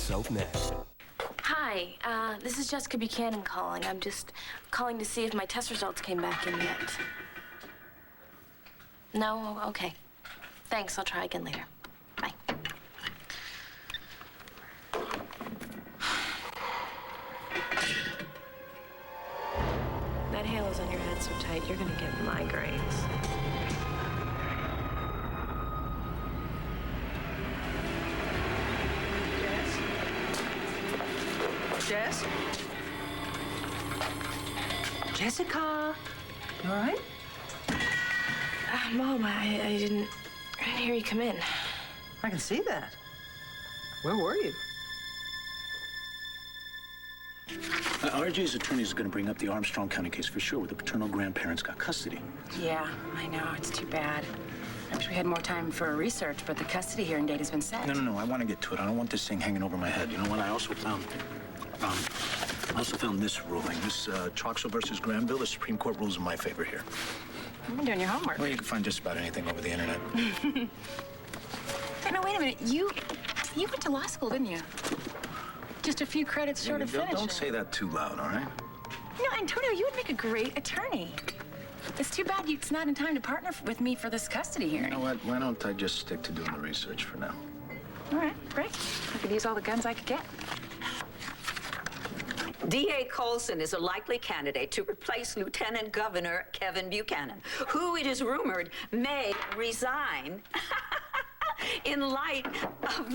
SoapNet. Hi, this is Jessica Buchanan calling. I'm just calling to see if my test results came back in yet. No? Okay. Thanks, I'll try again later. Bye. That halo's on your head so tight, you're gonna get migraines. Jess? Jessica? You all right? Mom, I didn't hear you come in. I can see that. Where were you? RJ's attorney is going to bring up the Armstrong County case for sure, where the paternal grandparents got custody. Yeah, I know. It's too bad. I wish we had more time for research, but the custody hearing date has been set. No. I want to get to it. I don't want this thing hanging over my head. You know what? I also found this ruling. This Troxel versus Granville. The Supreme Court rules in my favor here. You're doing your homework. Well, you can find just about anything over the internet. No, wait a minute. You went to law school, didn't you? Just a few credits short of finishing. Don't say that too loud, all right? You know, Antonio, you would make a great attorney. It's too bad it's not in time to partner with me for this custody hearing. You know what? Why don't I just stick to doing the research for now? All right, great. I could use all the guns I could get. D.A. Colson is a likely candidate to replace Lieutenant Governor Kevin Buchanan, who it is rumored may resign in light of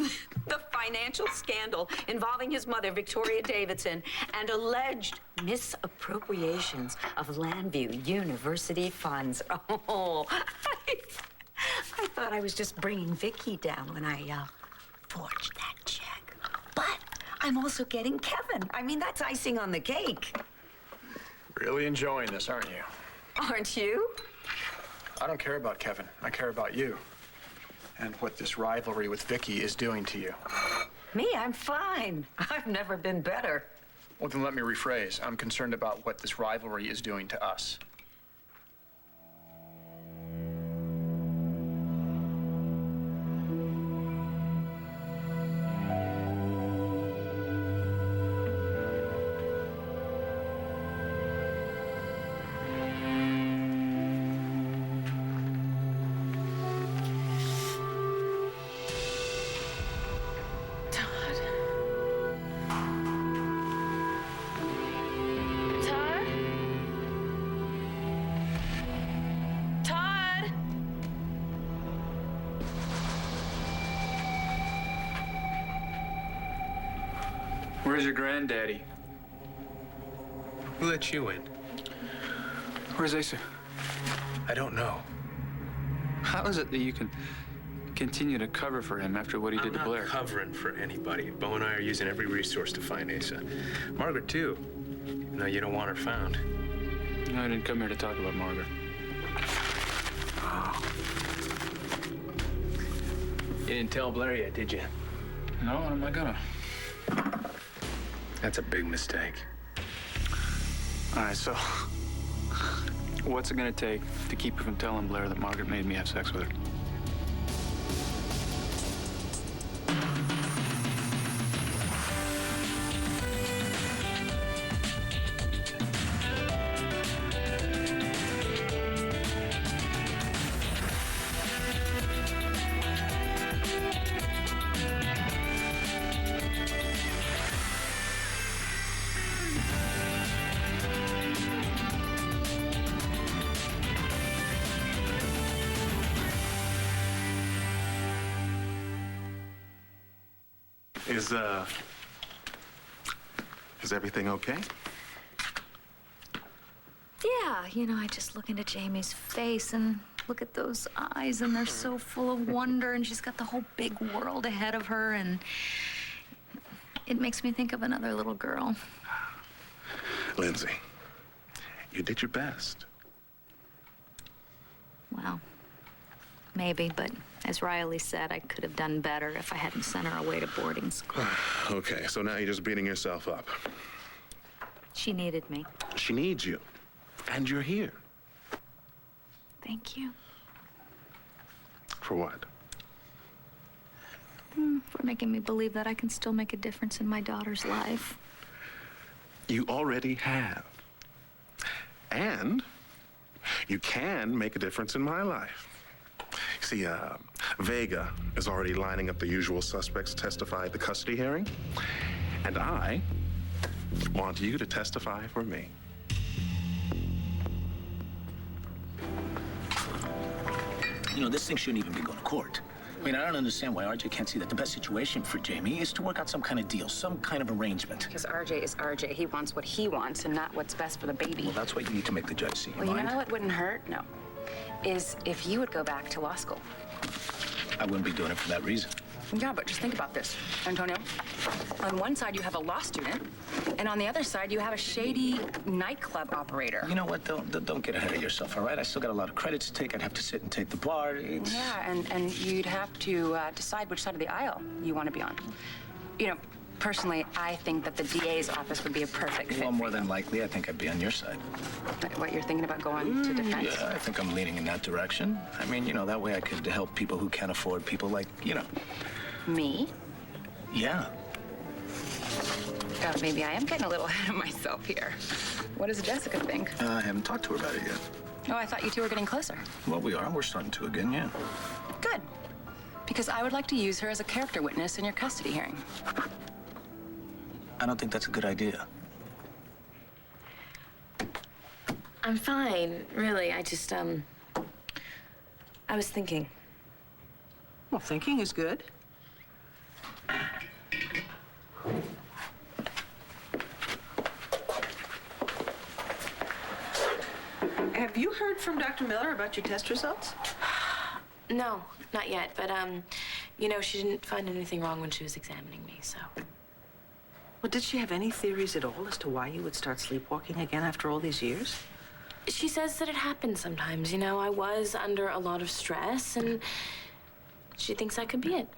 the financial scandal involving his mother, Victoria Davidson, and alleged misappropriations of Landview University funds. Oh, I thought I was just bringing Vicky down when I forged that check. But I'm also getting Kevin. I mean, that's icing on the cake. Really enjoying this, aren't you? Aren't you? I don't care about Kevin. I care about you. And what this rivalry with Vicky is doing to you. Me, I'm fine. I've never been better. Well, then let me rephrase. I'm concerned about what this rivalry is doing to us. Where's your granddaddy? Who let you in? Where's Asa? I don't know. How is it that you can continue to cover for him after what he did to Blair? I'm not covering for anybody. Bo and I are using every resource to find Asa. Margaret, too. No, you don't want her found. No, I didn't come here to talk about Margaret. Oh. You didn't tell Blair yet, did you? No, what am I gonna? That's a big mistake. All right, so what's it gonna take to keep you from telling Blair that Margaret made me have sex with her? Is everything okay? Yeah, you know, I just look into Jamie's face and look at those eyes, and they're so full of wonder, and she's got the whole big world ahead of her, and it makes me think of another little girl. Lindsay, you did your best. Well, maybe, but as Riley said, I could have done better if I hadn't sent her away to boarding school. Okay, so now you're just beating yourself up. She needed me. She needs you. And you're here. Thank you. For what? For making me believe that I can still make a difference in my daughter's life. You already have. And you can make a difference in my life. See, Vega is already lining up the usual suspects to testify at the custody hearing. And I want you to testify for me. You know, this thing shouldn't even be going to court. I mean, I don't understand why RJ can't see that the best situation for Jamie is to work out some kind of deal, some kind of arrangement. Because RJ is RJ. He wants what he wants and not what's best for the baby. Well, that's what you need to make the judge see. Well, you know what wouldn't hurt? No. Is if you would go back to law school. I wouldn't be doing it for that reason. Yeah, but just think about this, Antonio. On one side, you have a law student, and on the other side, you have a shady nightclub operator. You know what? Don't get ahead of yourself, all right? I still got a lot of credits to take. I'd have to sit and take the bar. Yeah, and you'd have to decide which side of the aisle you want to be on. You know, personally, I think that the DA's office would be a perfect fit. Well, more than likely, I think I'd be on your side. What, you're thinking about going to defense? Yeah, I think I'm leaning in that direction. I mean, you know, that way I could help people who can't afford people like, you know. Me? Yeah. Maybe I am getting a little ahead of myself here. What does Jessica think? I haven't talked to her about it yet. Oh, I thought you two were getting closer. Well, we are. We're starting to again, yeah. Good. Because I would like to use her as a character witness in your custody hearing. I don't think that's a good idea. I'm fine, really. I just, I was thinking. Well, thinking is good. Have you heard from Dr. Miller about your test results? No, not yet. But, you know, she didn't find anything wrong when she was examining me, so. Well, did she have any theories at all as to why you would start sleepwalking again after all these years? She says that it happens sometimes. You know, I was under a lot of stress, and she thinks that could be it.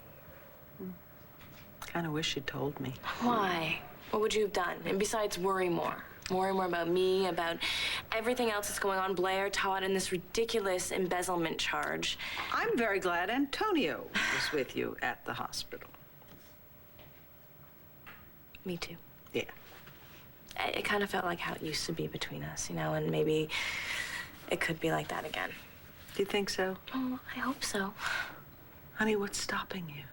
Kind of wish she'd told me. Why? What would you have done? And besides, worry more. Worry more about me, about everything else that's going on, Blair, Todd, and this ridiculous embezzlement charge. I'm very glad Antonio was with you at the hospital. Me too. Yeah. It kind of felt like how it used to be between us, you know, and maybe it could be like that again. Do you think so? Oh, I hope so. Honey, what's stopping you?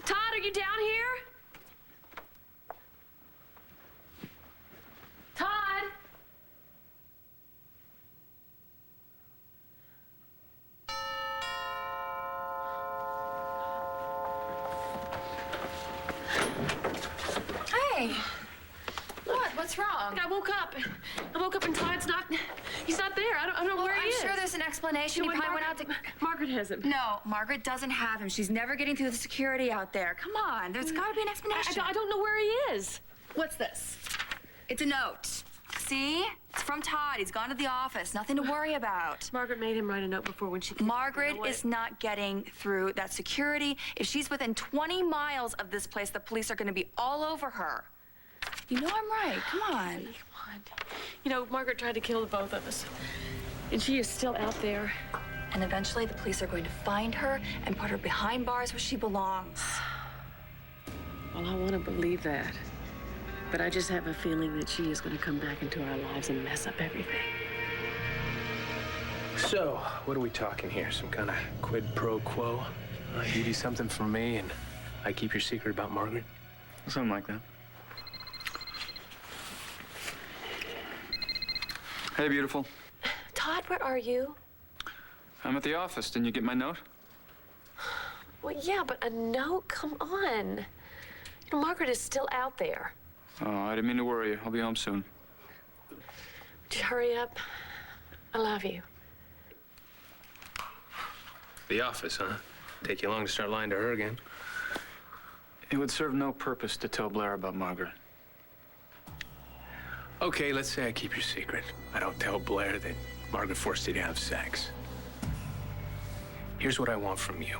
Todd, are you down here? Todd? Hey! What's wrong? I woke up. And Todd's not, he's not there. I don't know where he is. I'm sure there's an explanation. He probably went out to... Margaret has him. No, Margaret doesn't have him. She's never getting through the security out there. Come on, there's got to be an explanation. I don't know where he is. What's this? It's a note. See? It's from Todd. He's gone to the office. Nothing to worry about. Margaret made him write a note before when she... Margaret is not getting through that security. If she's within 20 miles of this place, the police are going to be all over her. You know I'm right. Come on. You know, Margaret tried to kill the both of us. And she is still out there. And eventually the police are going to find her and put her behind bars where she belongs. Well, I want to believe that. But I just have a feeling that she is going to come back into our lives and mess up everything. So, what are we talking here? Some kind of quid pro quo? You do something for me and I keep your secret about Margaret? Something like that. Hey, beautiful. Todd, where are you? I'm at the office. Didn't you get my note? Well, yeah, but a note? Come on. You know, Margaret is still out there. Oh, I didn't mean to worry you. I'll be home soon. Would you hurry up? I love you. The office, huh? Take you long to start lying to her again? It would serve no purpose to tell Blair about Margaret. Okay, let's say I keep your secret. I don't tell Blair that Margaret forced you to have sex. Here's what I want from you.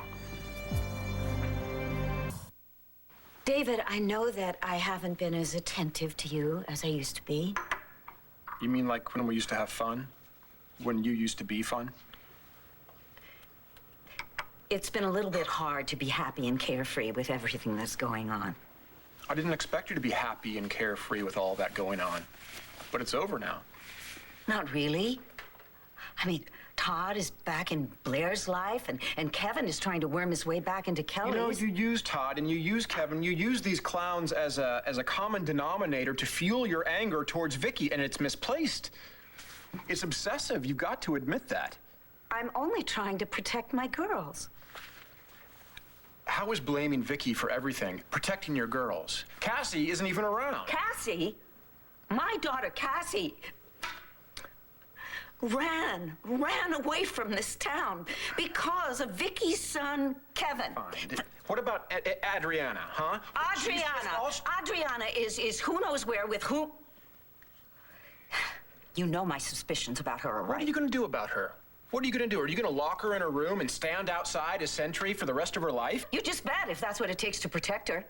David, I know that I haven't been as attentive to you as I used to be. You mean like when we used to have fun? When you used to be fun? it's been a little bit hard to be happy and carefree with everything that's going on. I didn't expect you to be happy and carefree with all that going on. But it's over now. Not really. I mean, Todd is back in Blair's life, and Kevin is trying to worm his way back into Kelly's. You know, you use Todd and you use Kevin, you use these clowns as a common denominator to fuel your anger towards Vicky, and it's misplaced. It's obsessive. You've got to admit that. I'm only trying to protect my girls. How is blaming Vicky for everything protecting your girls? Cassie isn't even around. Cassie? My daughter, Cassie, ran away from this town because of Vicky's son, Kevin. Fine. What about Adriana, huh? Adriana is who knows where with who. You know my suspicions about her, right? What are you going to do about her? What are you going to do? Are you going to lock her in her room and stand outside a sentry for the rest of her life? You just bet if that's what it takes to protect her.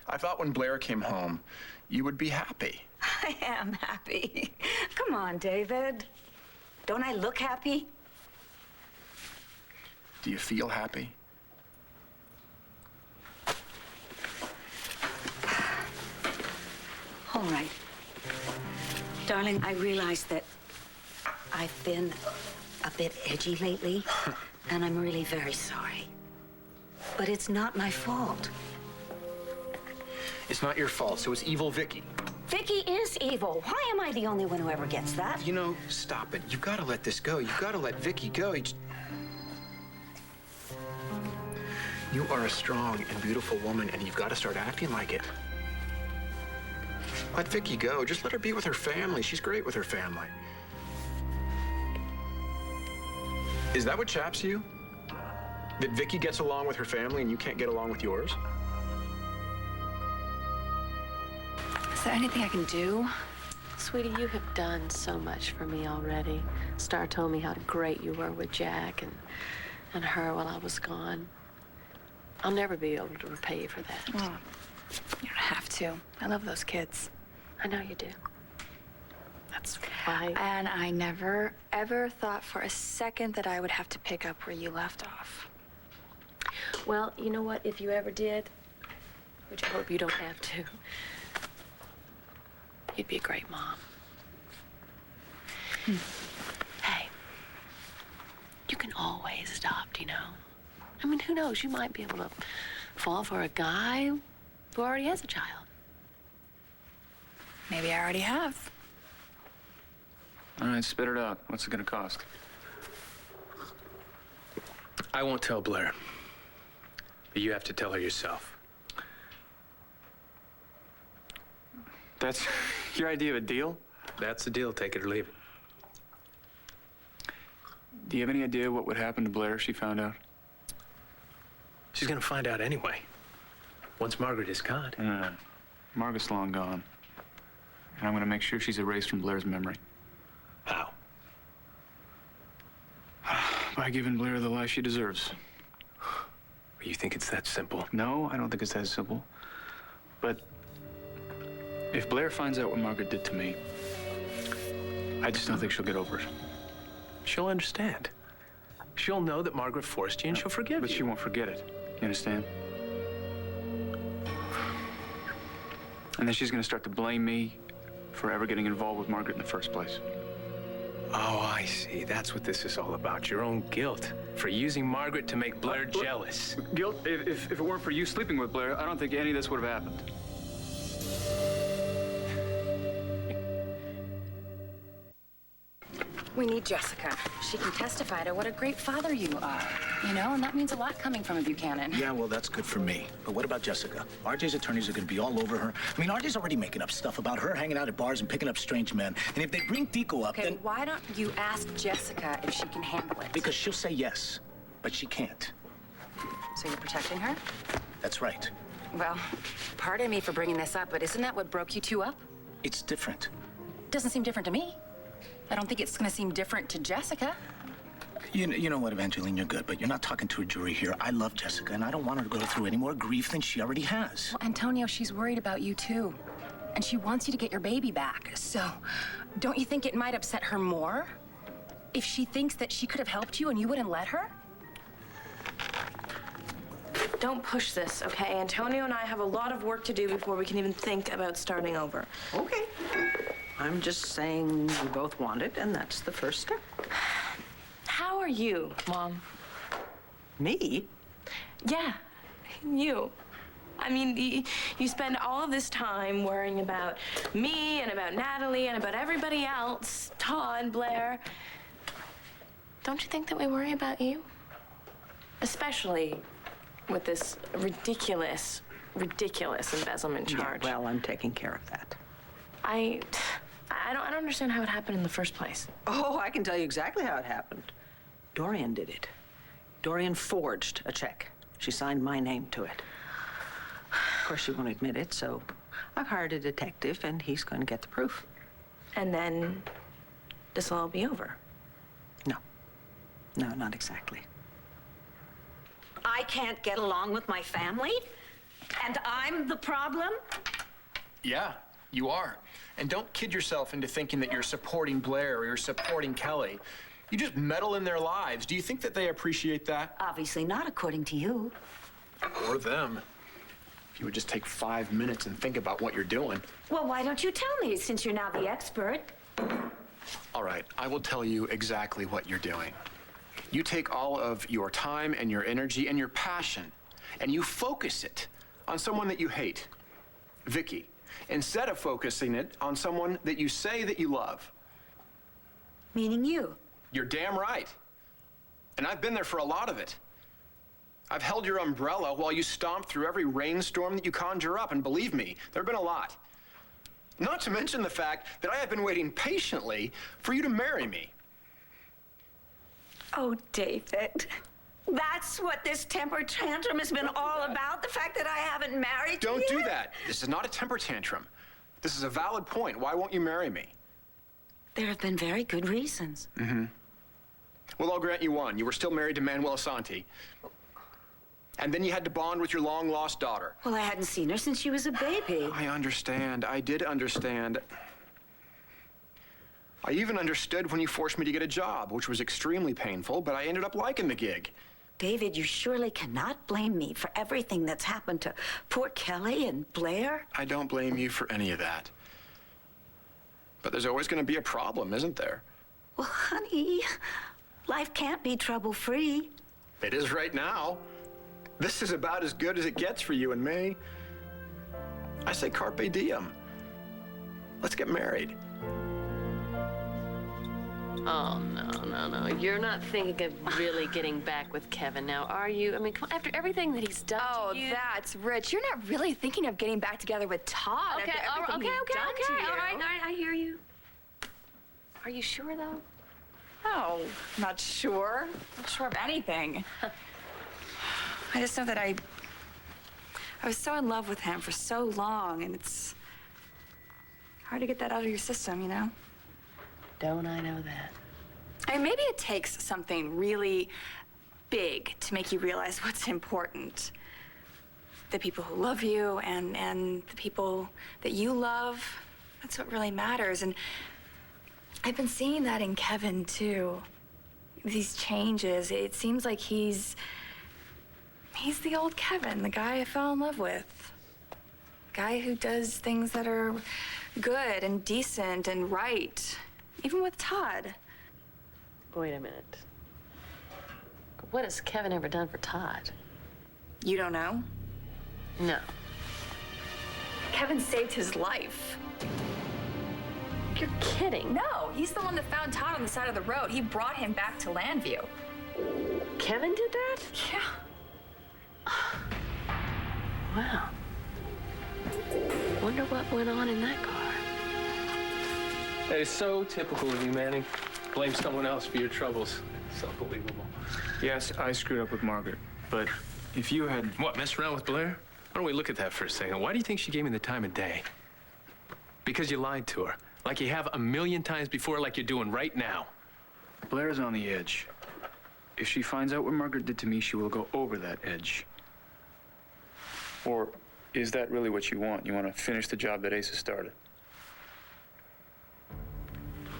I thought when Blair came home, you would be happy. I am happy. Come on, David. Don't I look happy? Do you feel happy? All right. Darling, I realize that I've been a bit edgy lately, and I'm really very sorry. But it's not my fault. It's not your fault, so it's evil Vicky. Vicky is evil. Why am I the only one who ever gets that? You know, stop it. You've got to let this go. You've got to let Vicky go. You are a strong and beautiful woman, and you've got to start acting like it. Let Vicky go. Just let her be with her family. She's great with her family. Is that what chaps you? That Vicky gets along with her family and you can't get along with yours? Is there anything I can do? Sweetie, you have done so much for me already. Star told me how great you were with Jack and her while I was gone. I'll never be able to repay you for that. Oh, you don't have to. I love those kids. I know you do. That's why. And I never, ever thought for a second that I would have to pick up where you left off. Well, you know what? If you ever did, which I hope you don't have to, you'd be a great mom. Hey, you can always adopt, you know? I mean, who knows? You might be able to fall for a guy who already has a child. Maybe I already have. All right, spit it out. What's it gonna cost? I won't tell Blair. But you have to tell her yourself. That's your idea of a deal? That's the deal. Take it or leave it. Do you have any idea what would happen to Blair if she found out? She's gonna find out anyway. Once Margaret is caught. Margaret's long gone. And I'm gonna make sure she's erased from Blair's memory. How? By giving Blair the life she deserves. You think it's that simple? No, I don't think it's that simple. But if Blair finds out what Margaret did to me, I just don't think she'll get over it. She'll understand. She'll know that Margaret forced you and she'll forgive you. But she won't forget it. You understand? And then she's gonna start to blame me for ever getting involved with Margaret in the first place. Oh, I see. That's what this is all about. Your own guilt for using Margaret to make Blair jealous. Guilt? If it weren't for you sleeping with Blair, I don't think any of this would have happened. We need Jessica. She can testify to what a great father you are. You know, and that means a lot coming from a Buchanan. Yeah, well, that's good for me. But what about Jessica? RJ's attorneys are going to be all over her. I mean, RJ's already making up stuff about her hanging out at bars and picking up strange men. And if they bring Tico up, Okay, then... why don't you ask Jessica if she can handle it? Because she'll say yes, but she can't. So you're protecting her? That's right. Well, pardon me for bringing this up, but isn't that what broke you two up? It's different. Doesn't seem different to me. I don't think it's gonna seem different to Jessica. You know what, Evangeline, you're good, but you're not talking to a jury here. I love Jessica, and I don't want her to go through any more grief than she already has. Well, Antonio, she's worried about you too. And she wants you to get your baby back. So, don't you think it might upset her more if she thinks that she could have helped you and you wouldn't let her? Don't push this, okay? Antonio and I have a lot of work to do before we can even think about starting over. Okay. I'm just saying we both want it, and that's the first step. How are you, Mom? Me? Yeah, you. I mean, you spend all of this time worrying about me and about Natalie and about everybody else, Todd, Blair. Don't you think that we worry about you? Especially with this ridiculous embezzlement charge. Yeah, well, I'm taking care of that. I don't understand how it happened in the first place. Oh, I can tell you exactly how it happened. Dorian did it. Dorian forged a check. She signed my name to it. Of course, she won't admit it, so I've hired a detective, and he's going to get the proof. And then this will all be over. No. No, not exactly. I can't get along with my family? And I'm the problem? Yeah, you are. And don't kid yourself into thinking that you're supporting Blair or you're supporting Kelly. You just meddle in their lives. Do you think that they appreciate that? Obviously not, according to you. Or them. If you would just take 5 minutes and think about what you're doing. Well, why don't you tell me, since you're now the expert? All right, I will tell you exactly what you're doing. You take all of your time and your energy and your passion, and you focus it on someone that you hate, Vicky, instead of focusing it on someone that you say that you love. Meaning you. You're damn right. And I've been there for a lot of it. I've held your umbrella while you stomped through every rainstorm that you conjure up, and believe me, there have been a lot. Not to mention the fact that I have been waiting patiently for you to marry me. Oh, David. That's what this temper tantrum has been all about? The fact that I haven't married you? Don't do that. This is not a temper tantrum. This is a valid point. Why won't you marry me? There have been very good reasons. Mm-hmm. Well, I'll grant you one. You were still married to Manuel Santi. And then you had to bond with your long-lost daughter. Well, I hadn't seen her since she was a baby. I understand. I did understand. I even understood when you forced me to get a job, which was extremely painful, but I ended up liking the gig. David, you surely cannot blame me for everything that's happened to poor Kelly and Blair. I don't blame you for any of that. But there's always going to be a problem, isn't there? Well, honey, life can't be trouble-free. It is right now. This is about as good as it gets for you and me. I say carpe diem. Let's get married. Oh, no. You're not thinking of really getting back with Kevin now, are you? I mean, come on, after everything that he's done to you. Oh, that's rich. You're not really thinking of getting back together with Todd Okay, after everything he's done to you. All right, I hear you. Are you sure, though? No, not sure. Not sure of anything. I just know that I was so in love with him for so long, and it's hard to get that out of your system, you know? Don't I know that? I mean, maybe it takes something really big to make you realize what's important. The people who love you and the people that you love, that's what really matters. And I've been seeing that in Kevin, too. These changes, it seems like he's the old Kevin, the guy I fell in love with. Guy who does things that are good and decent and right. Even with Todd. Wait a minute. What has Kevin ever done for Todd? You don't know? No. Kevin saved his life. You're kidding. No, he's the one that found Todd on the side of the road. He brought him back to Landview. Kevin did that? Yeah. Wow. Wonder what went on in that car. That is so typical of you, Manning. Blame someone else for your troubles. It's unbelievable. Yes, I screwed up with Margaret, but if you had... What, messed around with Blair? Why don't we look at that for a second? Why do you think she gave me the time of day? Because you lied to her. Like you have 1,000,000 times before, like you're doing right now. Blair's on the edge. If she finds out what Margaret did to me, she will go over that edge. Or is that really what you want? You want to finish the job that Asa started?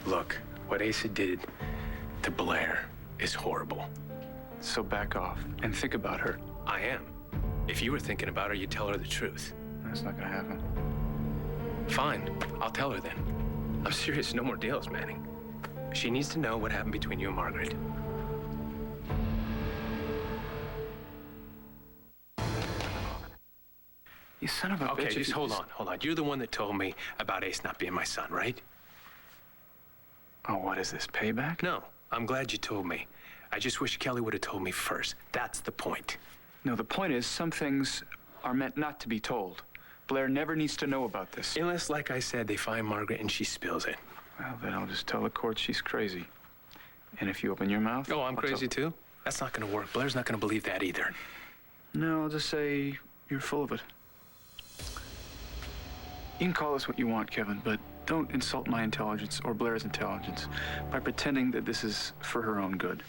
Look, what Asa did to Blair is horrible. So back off and think about her. I am. If you were thinking about her, you'd tell her the truth. That's not gonna happen. Fine, I'll tell her then. I'm serious, no more deals, Manning. She needs to know what happened between you and Margaret. You son of a bitch. Okay, if just you hold on. You're the one that told me about Ace not being my son, right? Oh, what is this, payback? No, I'm glad you told me. I just wish Kelly would have told me first. That's the point. No, the point is some things are meant not to be told. Blair never needs to know about this. Unless, like I said, they find Margaret and she spills it. Well, then I'll just tell the court she's crazy. And if you open your mouth... Oh, I'm crazy too? That's not gonna work. Blair's not gonna believe that either. No, I'll just say you're full of it. You can call us what you want, Kevin, but don't insult my intelligence or Blair's intelligence by pretending that this is for her own good.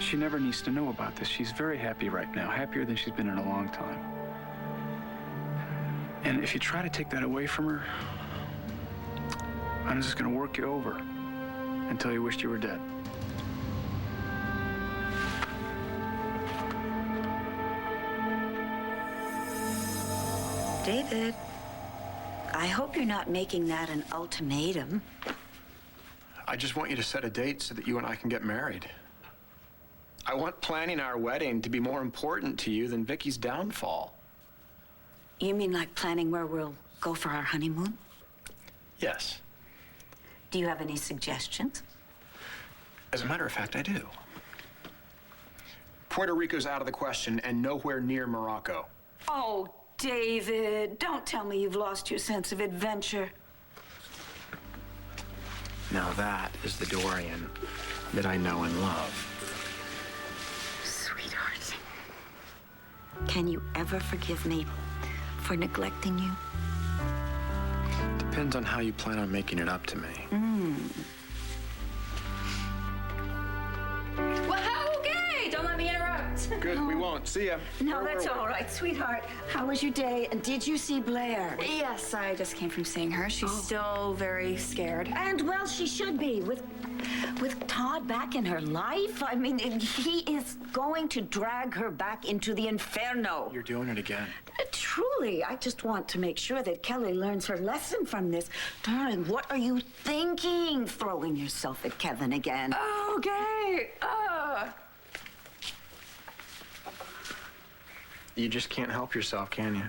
She never needs to know about this. She's very happy right now, happier than she's been in a long time. And if you try to take that away from her, I'm just gonna work you over until you wished you were dead. David, I hope you're not making that an ultimatum. I just want you to set a date so that you and I can get married. I want planning our wedding to be more important to you than Vicky's downfall. You mean like planning where we'll go for our honeymoon? Yes. Do you have any suggestions? As a matter of fact, I do. Puerto Rico's out of the question and nowhere near Morocco. Oh, David, don't tell me you've lost your sense of adventure. Now that is the Dorian that I know and love. Sweetheart, can you ever forgive me for neglecting you? Depends on how you plan on making it up to me. Well, okay, don't let me interrupt. Good, we won't. See ya. No, that's all right, sweetheart. How was your day? And did you see Blair? Yes, I just came from seeing her. She's still very scared. And well, she should be with Todd back in her life. I mean, he is going to drag her back into the inferno. You're doing it again. Truly, I just want to make sure that Kelly learns her lesson from this. Darling, what are you thinking? Throwing yourself at Kevin again. Okay. You just can't help yourself, can you?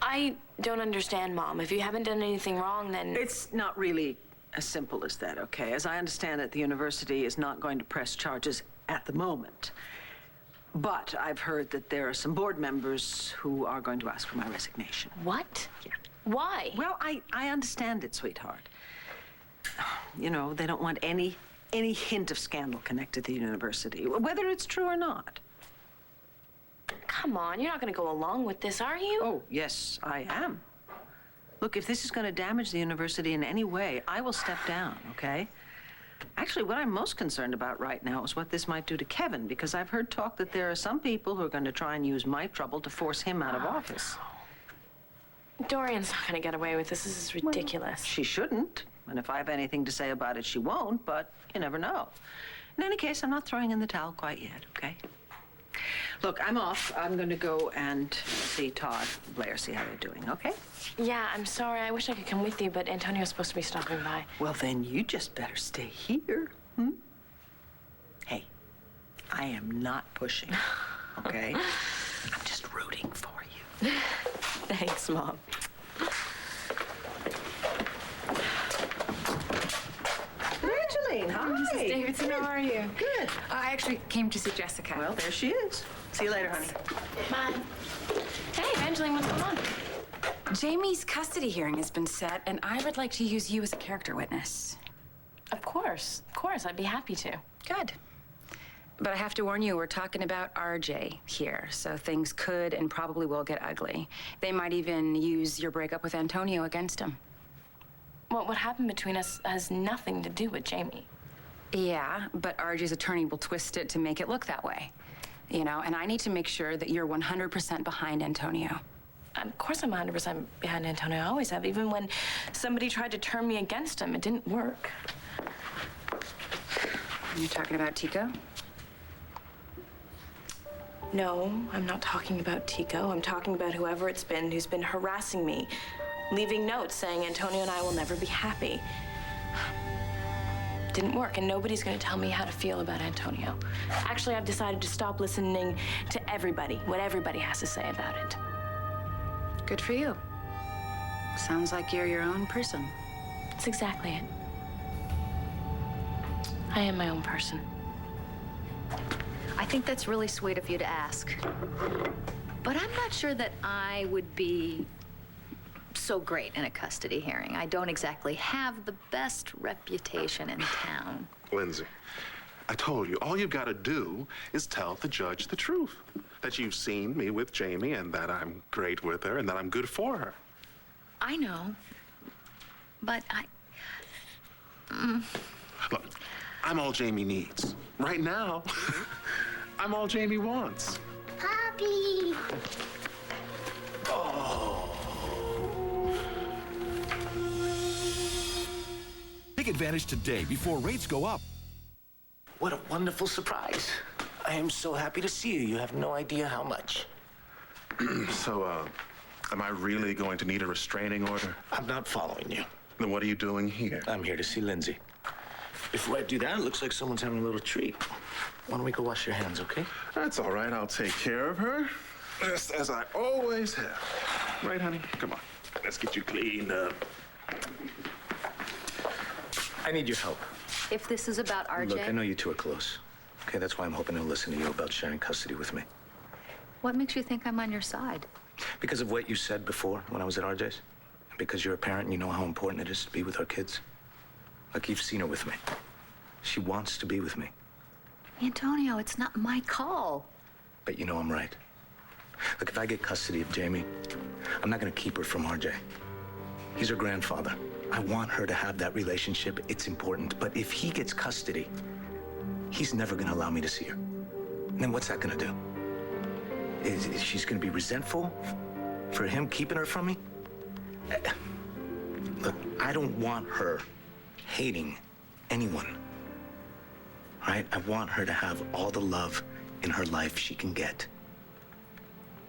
I don't understand, Mom. If you haven't done anything wrong, then... It's not really as simple as that, okay? As I understand it, the university is not going to press charges at the moment. But I've heard that there are some board members who are going to ask for my resignation. What? Yeah. Why? Well, I understand it, sweetheart. You know, they don't want any hint of scandal connected to the university, whether it's true or not. Come on, you're not going to go along with this, are you? Oh, yes, I am. Look, if this is going to damage the university in any way, I will step down, okay? Actually, what I'm most concerned about right now is what this might do to Kevin, because I've heard talk that there are some people who are going to try and use my trouble to force him out of office. Dorian's not going to get away with this. This is ridiculous. Well, she shouldn't. And if I have anything to say about it, she won't, but you never know. In any case, I'm not throwing in the towel quite yet, okay? Look, I'm off. I'm going to go and see Todd and Blair, see how they're doing, okay? Yeah, I'm sorry. I wish I could come with you, but Antonio's supposed to be stopping by. Well, then you just better stay here, Hey, I am not pushing, okay? I'm just rooting for you. Thanks, Mom. Angeline, hi. Mrs. Davidson, how are you? Good. I actually came to see Jessica. Well, there she is. See you later, honey. Bye. Hey, Angeline, what's going on? Jamie's custody hearing has been set, and I would like to use you as a character witness. Of course. I'd be happy to. Good. But I have to warn you, we're talking about RJ here, so things could and probably will get ugly. They might even use your breakup with Antonio against him. What happened between us has nothing to do with Jamie. Yeah, but RJ's attorney will twist it to make it look that way. you know, and I need to make sure that you're 100% behind Antonio. Of course I'm 100% behind Antonio. I always have. Even when somebody tried to turn me against him, it didn't work. You're talking about Tico? No, I'm not talking about Tico. I'm talking about whoever it's been who's been harassing me, leaving notes saying Antonio and I will never be happy. Didn't work, and nobody's gonna tell me how to feel about Antonio. Actually, I've decided to stop listening to everybody, what everybody has to say about it. Good for you. Sounds like you're your own person. That's exactly it. I am my own person. I think that's really sweet of you to ask. But I'm not sure that I would be so great in a custody hearing. I don't exactly have the best reputation in town. Lindsay, I told you, all you've got to do is tell the judge the truth. That you've seen me with Jamie and that I'm great with her and that I'm good for her. I know, but Look, I'm all Jamie needs. Right now, I'm all Jamie wants. Poppy! Take advantage today before rates go up. What a wonderful surprise. I am so happy to see you. You have no idea how much. So, am I really going to need a restraining order? I'm not following you. Then what are you doing here? I'm here to see Lindsay. Before I do that, it looks like someone's having a little treat. Why don't we go wash your hands, okay? That's all right. I'll take care of her. Just as I always have. Right, honey? Come on. Let's get you cleaned up. I need your help. if this is about RJ... Look, I know you two are close. Okay, that's why I'm hoping to listen to you about sharing custody with me. What makes you think I'm on your side? Because of what you said before when I was at RJ's. And because you're a parent and you know how important it is to be with our kids. Like, you've seen her with me. She wants to be with me. Antonio, it's not my call. But you know I'm right. Look, if I get custody of Jamie, I'm not gonna keep her from RJ. He's her grandfather. I want her to have that relationship. It's important. But if he gets custody, he's never gonna allow me to see her. And then what's that gonna do? Is she's gonna be resentful for him keeping her from me? Look, I don't want her hating anyone. Right? I want her to have all the love in her life she can get.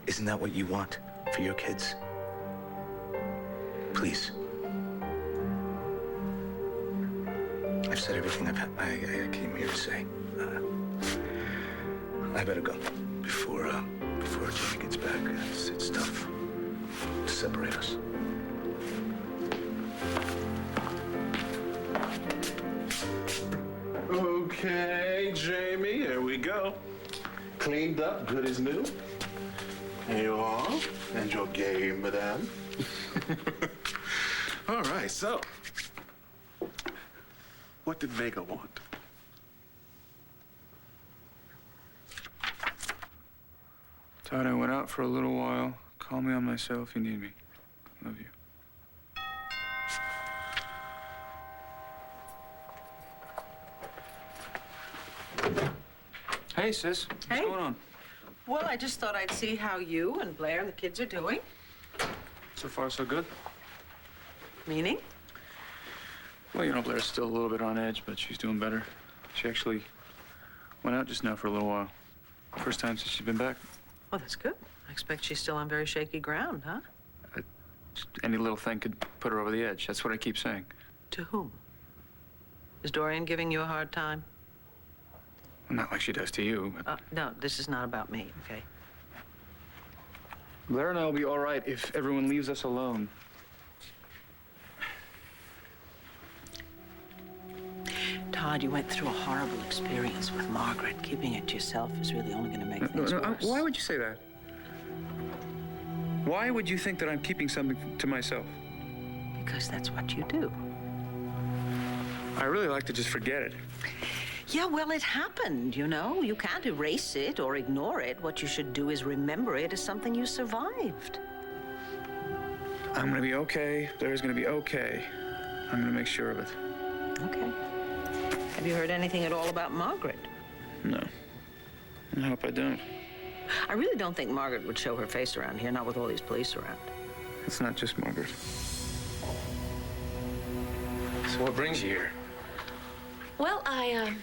Isn't that what you want for your kids? Please. I've said everything I came here to say. I better go before Jamie gets back. It's tough to separate us. Okay, Jamie, here we go. Cleaned up, good as new. Here you are, and your game, madame. All right, so, what did Vega want? Todd, I went out for a little while. Call me on my cell if you need me. Love you. Hey, sis. What's going on? Well, I just thought I'd see how you and Blair and the kids are doing. So far, so good. Meaning? Well, you know, Blair's still a little bit on edge, but she's doing better. She actually went out just now for a little while. First time since she's been back. Well, that's good. I expect she's still on very shaky ground, huh? Any little thing could put her over the edge. That's what I keep saying. To whom? Is Dorian giving you a hard time? Not like she does to you, but... No, this is not about me, okay? Blair and I will be all right if everyone leaves us alone. Todd, you went through a horrible experience with Margaret. Keeping it to yourself is really only going to make things worse. Why would you say that? Why would you think that I'm keeping something to myself? Because that's what you do. I really like to just forget it. Yeah, well, it happened, you know. You can't erase it or ignore it. What you should do is remember it as something you survived. I'm gonna be okay. Blair's gonna be okay. I'm gonna make sure of it. Okay. Have you heard anything at all about Margaret? No. I hope I don't. I really don't think Margaret would show her face around here, not with all these police around. It's not just Margaret. So what brings you here? Well, I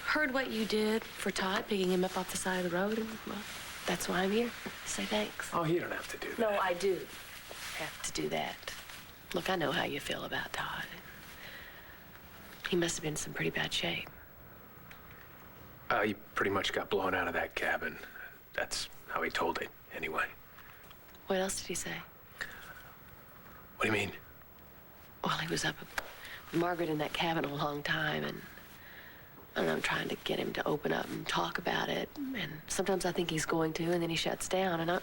heard what you did for Todd, picking him up off the side of the road, and, well, that's why I'm here. To say thanks. Oh, you don't have to do that. No, I do have to do that. Look, I know how you feel about Todd. He must have been in some pretty bad shape. He pretty much got blown out of that cabin. That's how he told it, anyway. What else did he say? What do you mean? Well, he was up with Margaret in that cabin a long time, and I don't know, I'm trying to get him to open up and talk about it. And sometimes I think he's going to, and then he shuts down, and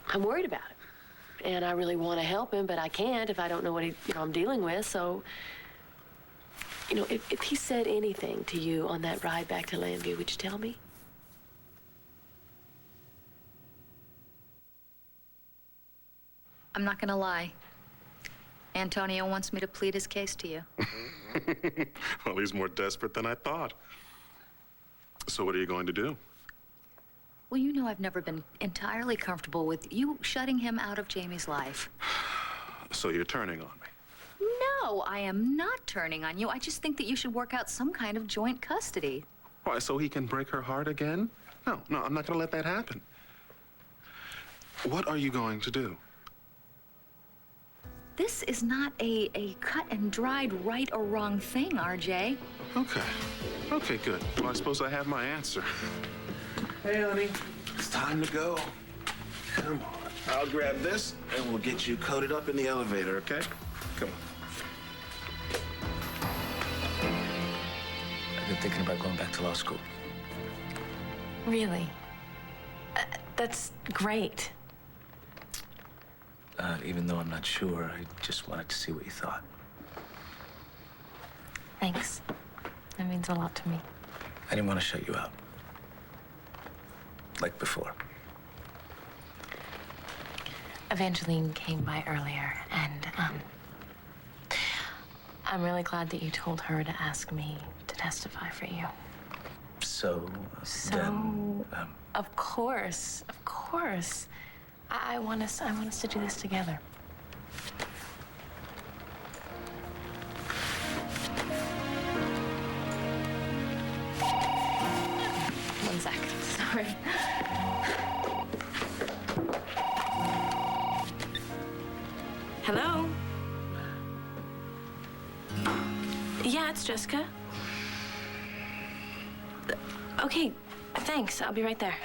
I'm worried about him. And I really want to help him, but I can't if I don't know what I'm dealing with. So, if he said anything to you on that ride back to Landview, would you tell me? I'm not gonna lie. Antonio wants me to plead his case to you. Well, he's more desperate than I thought. So what are you going to do? Well, you know I've never been entirely comfortable with you shutting him out of Jamie's life. So you're turning on me? No, I am not turning on you. I just think that you should work out some kind of joint custody. Why, so he can break her heart again? No, I'm not going to let that happen. What are you going to do? This is not a cut and dried right or wrong thing, RJ. Okay, good. Well, I suppose I have my answer. Hey, honey, it's time to go. Come on. I'll grab this, and we'll get you coated up in the elevator, okay? Come on. I've been thinking about going back to law school. Really? That's great. Even though I'm not sure, I just wanted to see what you thought. Thanks. That means a lot to me. I didn't want to shut you out. Like before. Evangeline came by earlier, and I'm really glad that you told her to ask me to testify for you. So, then, of course. I want us to do this together. One sec. Sorry. Hello? Yeah, it's Jessica. Okay, thanks. I'll be right there.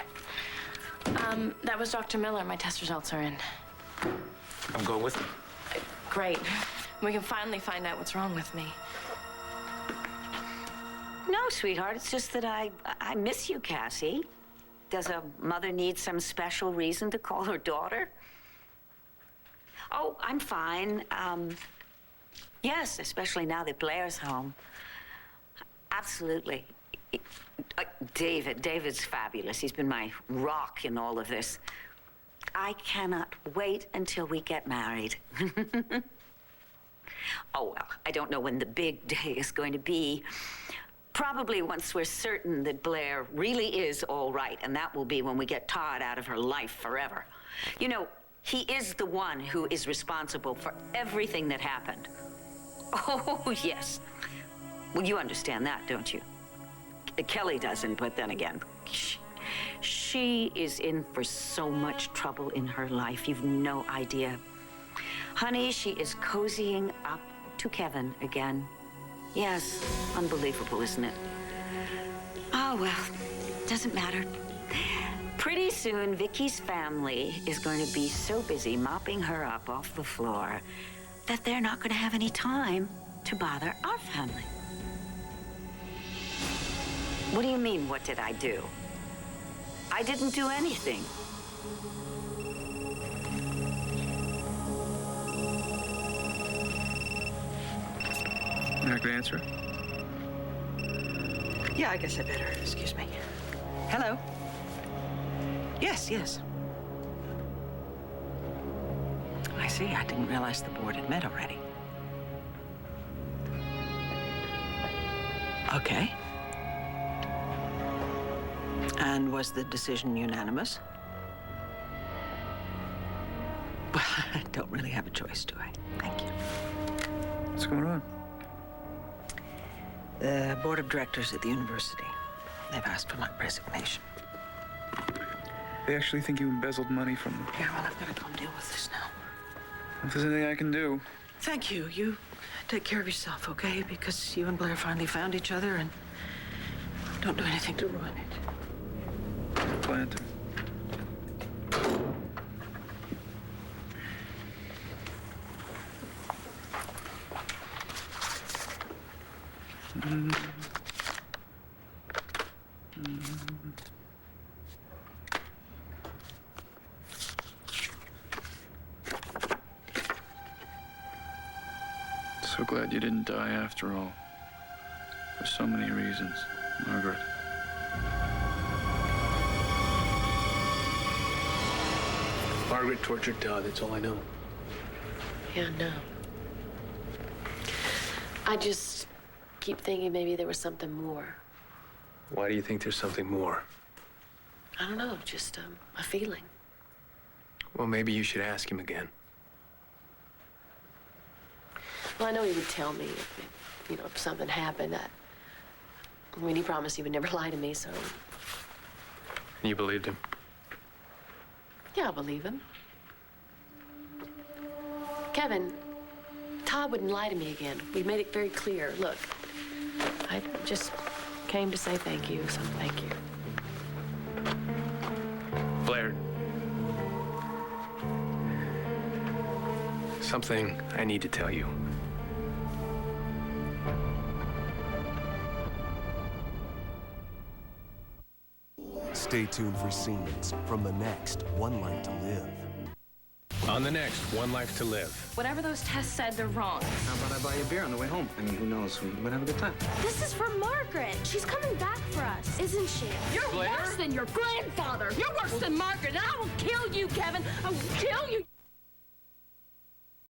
That was Dr. Miller. My test results are in. I'm going with you. Great. We can finally find out what's wrong with me. No, sweetheart, it's just that I miss you, Cassie. Does a mother need some special reason to call her daughter? Oh, I'm fine. Yes, especially now that Blair's home. Absolutely. David's fabulous. He's been my rock in all of this. I cannot wait until we get married. Oh, well, I don't know when the big day is going to be. Probably once we're certain that Blair really is all right, and that will be when we get Todd out of her life forever. You know, he is the one who is responsible for everything that happened. Oh, yes. Well, you understand that, don't you? Kelly doesn't, but then again, she is in for so much trouble in her life. You've no idea. Honey, she is cozying up to Kevin again. Yes, unbelievable, isn't it? Oh, well, doesn't matter. Pretty soon, Vicky's family is going to be so busy mopping her up off the floor that they're not going to have any time to bother our family. What do you mean, what did I do? I didn't do anything. You're not gonna answer? Yeah, I guess I better. Excuse me. Hello? Yes. I see. I didn't realize the board had met already. Okay. And was the decision unanimous? Well, I don't really have a choice, do I? Thank you. What's going on? The board of directors at the university, they've asked for my resignation. They actually think you embezzled money from them. Yeah, well, I've got to go and deal with this now. If there's anything I can do. Thank you. You take care of yourself, okay? Because you and Blair finally found each other, and don't do anything to ruin it. I plan to. So glad you didn't die after all. For so many reasons, Margaret. Margaret tortured Todd, that's all I know. Yeah, no. I just keep thinking maybe there was something more. Why do you think there's something more? I don't know, just a feeling. Well, maybe you should ask him again. Well, I know he would tell me if something happened. He promised he would never lie to me, so... You believed him? Yeah, I believe him. Kevin, Todd wouldn't lie to me again. We made it very clear. Look, I just came to say thank you, so thank you. Blair. Something I need to tell you. Stay tuned for scenes from the next One Life to Live. On the next One Life to Live. Whatever those tests said, they're wrong. How about I buy you a beer on the way home? I mean, who knows? We might have a good time. This is for Margaret. She's coming back for us, isn't she? You're worse than your grandfather. You're worse than Margaret, and I will kill you, Kevin. I will kill you.